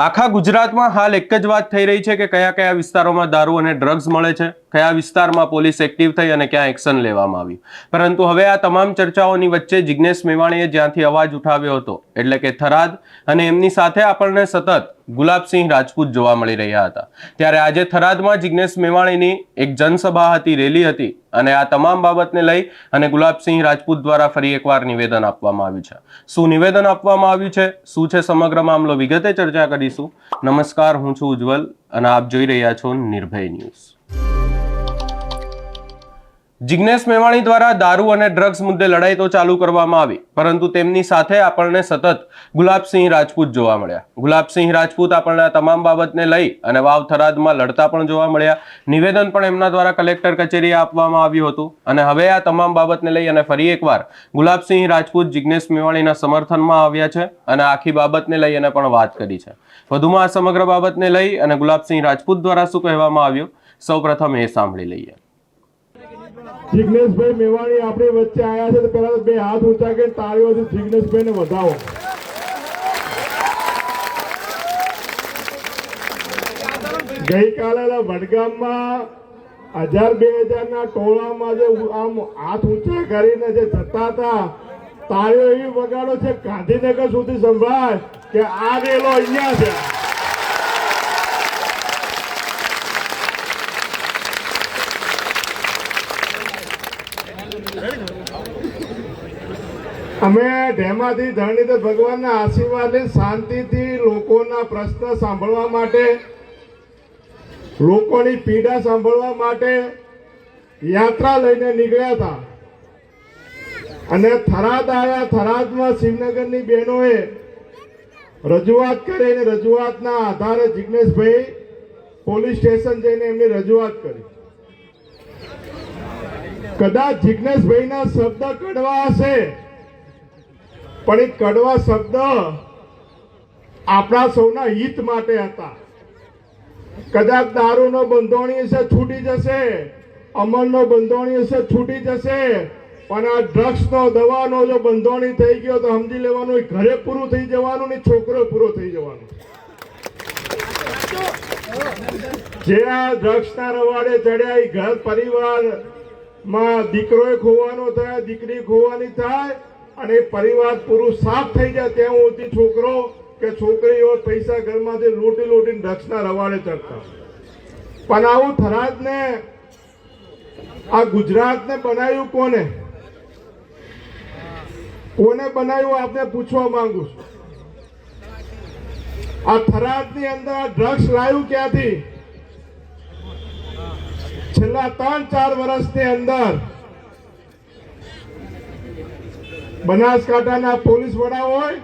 આખા ગુજરાતમાં હાલ એક જ વાત થઈ રહી છે કે કયા કયા વિસ્તારોમાં દારૂ અને ડ્રગ્સ મળે છે, કયા વિસ્તારમાં પોલીસ એક્ટિવ થઈ અને ક્યાં એક્શન લેવામાં આવ્યું. પરંતુ હવે આ તમામ ચર્ચાઓની વચ્ચે જિગ્નેશ મેવાણીએ જ્યાંથી અવાજ ઉઠાવ્યો હતો એટલે કે થરાદ, અને એમની સાથે આપણને સતત ગુલાબસિંહ રાજપૂત જોવા મળી રહ્યા હતા. ત્યારે આજે થરાદમાં જિગ્નેશ મેવાણીની એક જનસભા હતી, રેલી હતી, અને આ તમામ બાબતને લઈ અને ગુલાબસિંહ રાજપૂત દ્વારા ફરી એકવાર નિવેદન આપવામાં આવ્યું છે. શું નિવેદન આપવામાં આવ્યું છે, શું છે સમગ્ર મામલો, વિગતે ચર્ચા કરીશું. નમસ્કાર, હું છું ઉજ્જવલ અને આપ જોઈ રહ્યા છો નિર્ભય ન્યૂઝ. જિગ્નેશ મેવાણી દ્વારા દારૂ અને ડ્રગ્સ મુદ્દે લડાઈ તો ચાલુ કરવામાં આવી, પરંતુ તેમની સાથે આપણને સતત ગુલાબસિંહ રાજપૂત જોવા મળ્યા. ગુલાબસિંહ રાજપૂત આપણને આ તમામ બાબતને લઈ અને વાવ થરાદમાં લડતા પણ જોવા મળ્યા. નિવેદન પણ એમના દ્વારા કલેક્ટર કચેરીએ આપવામાં આવ્યું હતું. અને હવે આ તમામ બાબતને લઈ અને ફરી એકવાર ગુલાબસિંહ રાજપૂત જિગ્નેશ મેવાણીના સમર્થનમાં આવ્યા છે અને આખી બાબતને લઈ અને પણ વાત કરી છે. વધુમાં આ સમગ્ર બાબતને લઈ અને ગુલાબસિંહ રાજપૂત દ્વારા શું કહેવામાં આવ્યું, સૌપ્રથમ એ સાંભળી લઈએ. જિગ્નેશભાઈ મેવાણી આપણી વચ્ચે આવ્યા છે તો પહેલા બે હાથ ઊંચા કરીને તાળીઓથી જિગ્નેશભાઈને વધાવો. ગઈકાલે વડગામમાં 1000-2000 ના ટોળામાં જે આમ હાથ ઊંચા કરીને જે જતા હતા, તાળીઓ એવી વગાડો છે ગાંધીનગર સુધી સંભળાય કે આ રેલો અહીંયા છે. અમે ઢેમાથી ધરણીધર ભગવાનના આશીર્વાદથી શાંતિથી લોકોના પ્રશ્ન સાંભળવા માટે, લોકોની પીડા સાંભળવા માટે યાત્રા લઈને નીકળ્યા હતા અને થરાદ આવ્યા. થરાદમાં શિવનગરની બહેનોએ રજૂઆત કરી અને રજૂઆતના આધારે જિગ્નેશભાઈ પોલીસ સ્ટેશન જઈને એમની રજૂઆત કરી. કદાચ જિગ્નેશભાઈના શબ્દ કડવા હશે, પણ એ કડવા શબ્દ આપણા સૌના હિત માટે હતા. કદાચ દારૂનો બંધોણી હશે છૂટી જશે, અમલનો બંધોણી હશે છૂટી જશે, પણ આ ડ્રગ્સનો, દવાનો જો બંધોણી થઈ ગયો તો સમજી લેવાનું ઘરે પૂરું થઈ જવાનું ને છોકરો પૂરો થઈ જવાનું. જે આ ડ્રગ્સના રવાડે ચડ્યા એ ઘર પરિવારમાં દીકરોએ ખોવાનો થાય, દીકરી ખોવાની થાય અને પરિવાર પૂરું સાફ થઈ જાય ત્યાં સુધી છોકરો કે છોકરીઓ પૈસા ઘરમાંથી લૂંટી લૂંટીને ડ્રગ્સના રવાડે ચડતા. પણ આવું થરાદને, આ ગુજરાતને બનાવ્યું કોને? કોને બનાવ્યું આપને પૂછવા માંગુ છું. આ થરાદની અંદર આ ડ્રગ્સ લાવ્યું ક્યાંથી? છેલ્લા 3-4 વર્ષની અંદર બનાસકાંઠાના પોલીસ વડા હોય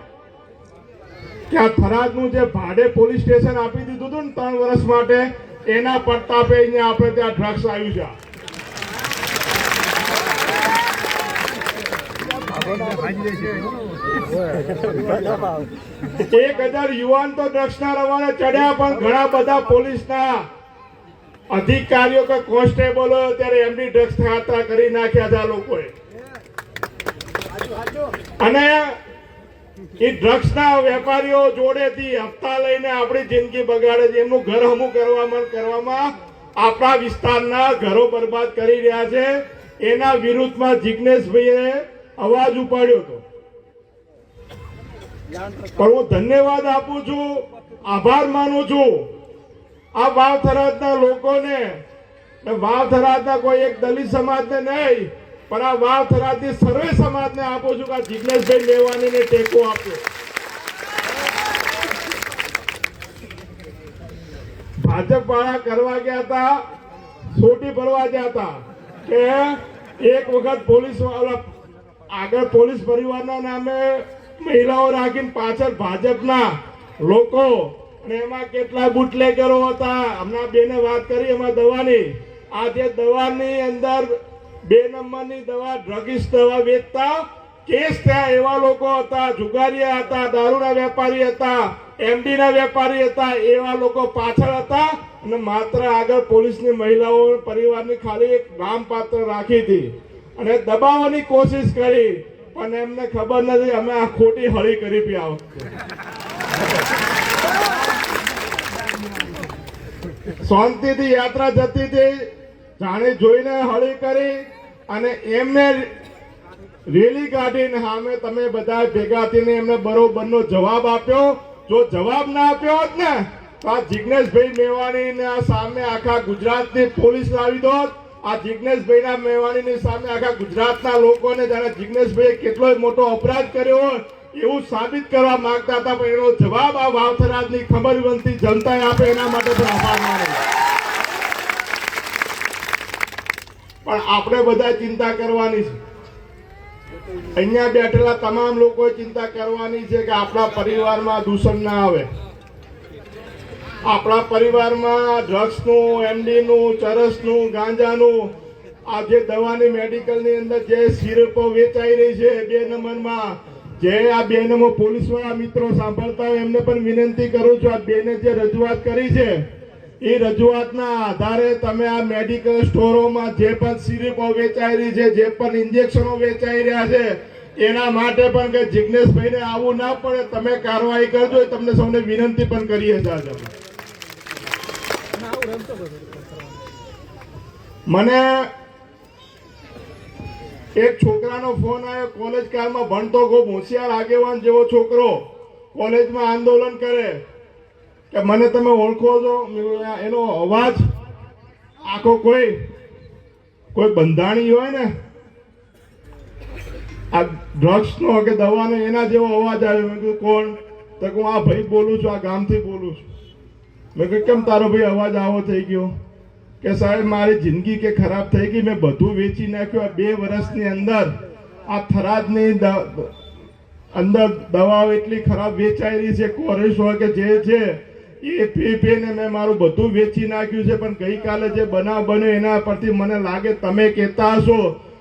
કે આ થરાદનું જે ભાડે પોલીસ સ્ટેશન આપી દીધું હતું ને 3 વર્ષ માટે, એના પ્રતાપે અહીંયા આપણે ત્યાં ડ્રગ્સ આવ્યું છે. 1000 યુવાન તો ડ્રગ્સના રવાડે ચડ્યા, પણ ઘણા બધા પોલીસના અધિકારીઓ કે કોન્સ્ટેબલો ત્યારે એમની ડ્રગ્સ ખાતા કરી નાખ્યા હતા લોકોએ. અને એ ડ્રગ્સના વેપારીઓ જોડેથી હપ્તા લઈને આપણી જિંદગી બગાડે છે. એમનું ઘર હમું કરવામાં આપણા વિસ્તારના ઘરો બરબાદ કરી રહ્યા છે. એના વિરુદ્ધમાં જિગ્નેશભાઈએ અવાજ ઉપાડ્યો હતો. પણ હું ધન્યવાદ આપું છું, આભાર માનું છું આ વાવ થરાદના લોકોને. વાવ થરાદના કોઈ એક દલિત સમાજને નહીં, પણ આ વાવ થરાદની સર્વે સમાજને આપું છું કે આ જિગ્નેશભાઈ મેવાણીને ટેકો આપ્યો. ભાજપ વાળા કરવા ગયા હતા, સોટી ભરવા ગયા હતા કે એક વખત પોલીસ વાળા આગળ પોલીસ પરિવારના નામે મહિલાઓ રાખીને પાછળ ભાજપના લોકો, અને એમાં કેટલા બુટલેગરો હતા. હમણાં બેને વાત કરી એમાં દવાની, આ જે દવાની અંદર 2 નંબરની દવા, ડ્રગિસ્ટ દવા વેચતા કેસ થયા એવા લોકો હતા, જુગારીયા હતા, દારૂના વેપારી હતા, એમડીના વેપારી હતા, એવા લોકો પાછળ હતા. અને માત્ર આગળ પોલીસની મહિલાઓ પરિવારની ખાલી એક નામપાત્ર રાખી હતી અને દબાવવાની કોશિશ કરી, પણ એમને ખબર નથી અમે આ ખોટી હળી કરી પી આ વખતે. શાંતિથી યાત્રા જતી હતી, જાણે જોઈને હળી કરી અને એમને રેલી કાઢીને સામે તમે બધા ભેગા થઈને એમને બરોબરનો જવાબ આપ્યો. જો જવાબ ના આપ્યો હોત ને તો આ જિજ્ઞેશભાઈ મેવાણીના સામે આખા ગુજરાતની પોલીસ લાવી દોત. આ જિજ્ઞેશભાઈના મેવાણીની સામે આખા ગુજરાતના લોકોને જાણે જિજ્ઞેશભાઈએ કેટલો મોટો અપરાધ કર્યો હોય એવું સાબિત કરવા માંગતા હતા, પણ એનો જવાબ આ વાવથરાજની ખબરવંતી જનતાએ આપે એના માટે પણ આભાર માનો. પણ આપણે બધા ચિંતા કરવાની છે. અહીંયા બેઠેલા તમામ લોકોએ ચિંતા કરવાની છે કે આપણા પરિવારમાં દૂષણ ના આવે. આપણા પરિવારમાં ડ્રગ્સનું, એમડીનું, ચરસનું, ગાંજાનું, આ જે દવાની મેડિકલની અંદર જે સિરપો વેચાઈ રહી છે 2 નંબરમાં, જે આ 2 નંબર પોલીસવાળા મિત્રો સાંભળતા હોય એમને પણ વિનંતી કરું છું, આ બેને જે રજૂઆત કરી છે એ રજૂઆતના આધારે તમે આ મેડિકલ સ્ટોરોમાં જે પણ સિરપો વેચાઈ રહી છે, જે પણ ઇન્જેક્શનો વેચાઈ રહ્યા છે, એના માટે પણ કે જિજ્ઞેશભાઈને આવવું ના પડે, તમે કાર્યવાહી કરજો. તમને સૌને વિનંતી પણ કરીએ છીએ. મને એક છોકરાનો ફોન આવ્યો, કોલેજ કાળમાં ભણતો, ખૂબ હોશિયાર આગેવાન જેવો છોકરો, કોલેજમાં આંદોલન કરે કે મને તમે ઓળખો છો? એનો અવાજ આખો કોઈ બંધાણી હોય ને આ ડ્રગ્સનો કે દવાનો એના જેવો અવાજ આવ્યો. મેં કીધું કોણ? તો હું આ ભાઈ બોલું છું, આ ગામથી બોલું છું. મેં કહ્યું કેમ તારો ભાઈ અવાજ આવો થઈ ગયો? કે સાહેબ મારી જિંદગી કે ખરાબ થઈ ગઈ, મેં બધું વેચી નાખ્યું. આ 2 વર્ષની અંદર આ થરાદની અંદર દવાઓ એટલી ખરાબ વેચાઈ રહી છે, કોરેસ હોય કે જે છે એ પીને મેં મારું બધું વેચી નાખ્યું છે. પણ ગઈકાલે જે બનાવ બન્યો એના પરથી મને લાગે તમે કહેતા હશો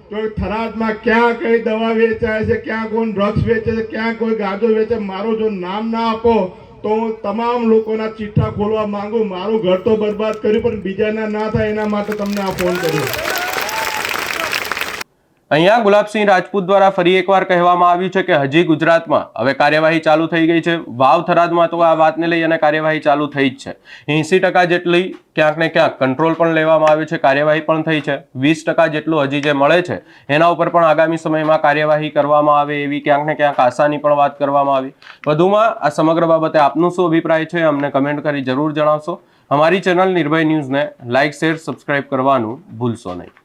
તો થરાદમાં ક્યાં કઈ દવા વેચાય છે, ક્યાં કોણ ડ્રગ્સ વેચે છે, ક્યાં કોઈ ગાંજો વેચે, મારું જો નામ ના આપો તો હું તમામ લોકોના ચિઠ્ઠા ખોલવા માંગુ. મારું ઘર તો બરબાદ કર્યું પણ બીજાના ના થાય એના માટે તમને આ ફોન કર્યો. અહીંયા ગુલાબસિંહ રાજપૂત દ્વારા ફરી એકવાર કહેવામાં આવ્યું છે કે હજી ગુજરાતમાં હવે કાર્યવાહી ચાલુ થઈ ગઈ છે. વાવ થરાદમાં તો આ વાતને લઈ અને કાર્યવાહી ચાલુ થઈ જ છે. 80% જેટલી ક્યાંક ને ક્યાંક કંટ્રોલ પણ લેવામાં આવ્યું છે, કાર્યવાહી પણ થઈ છે. 20% જેટલું હજી જે મળે છે એના ઉપર પણ આગામી સમયમાં કાર્યવાહી કરવામાં આવે એવી ક્યાંક ને ક્યાંક આશાની પણ વાત કરવામાં આવી. વધુમાં આ સમગ્ર બાબતે આપનું શું અભિપ્રાય છે અમને કમેન્ટ કરી જરૂર જણાવશો. અમારી ચેનલ નિર્ભય ન્યૂઝને લાઇક, શેર, સબસ્ક્રાઇબ કરવાનું ભૂલશો નહીં.